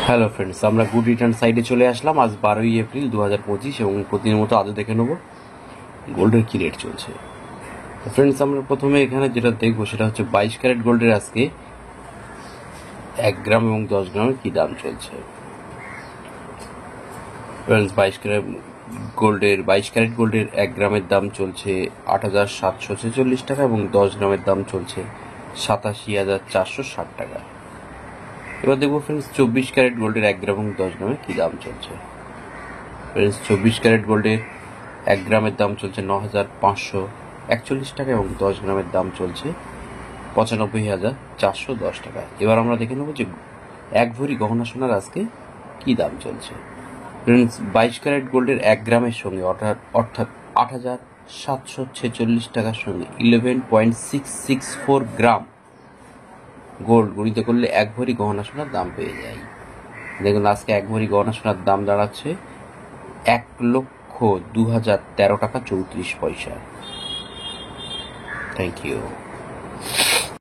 Hello friends, আমরা good return সাইডে চলে আসলাম। আজ 12 এপ্রিল 2025 এবং প্রতিদিনের মতো আজও দেখে নেব গোল্ডের কী রেট চলছে। ফ্রেন্ডস, আমরা প্রথমে এখানে যেটা দেখবো সেটা হচ্ছে 22 ক্যারেট গোল্ডের আজকে 1 গ্রাম এবং 10 গ্রামের কী দাম চলছে। ফ্রেন্ডস, 22 ক্যারেট গোল্ডের 1 গ্রামের দাম চলছে 8,746 টাকা এবং 10 গ্রামের দাম চলছে 87,460 টাকা। এবার দেখবো ফ্রেন্ডস 24 ক্যারেট গোল্ডের 1 গ্রাম এবং 10 গ্রামের কী দাম চলছে। ফ্রেন্ডস, 24 ক্যারেট গোল্ডের 1 গ্রামের দাম চলছে 9,541 টাকা এবং 10 গ্রামের দাম চলছে 95,410 টাকা। এবার আমরা দেখে নেব যে 1 ভরি গহনা সোনার আজকে কী দাম চলছে। ফ্রেন্ডস, 22 ক্যারেট গোল্ডের 1 গ্রামের সঙ্গে অর্থাৎ 8,746 টাকার সঙ্গে 11.664 গ্রাম গোল্ড গণিত করলে 1 ভরি গহনা সোনার দাম পেয়ে যায়। দেখুন, আজকে 1 ভরি গহনা সোনার দাম দাঁড়াচ্ছে 1,02,013 টাকা 34 পয়সা। Thank you.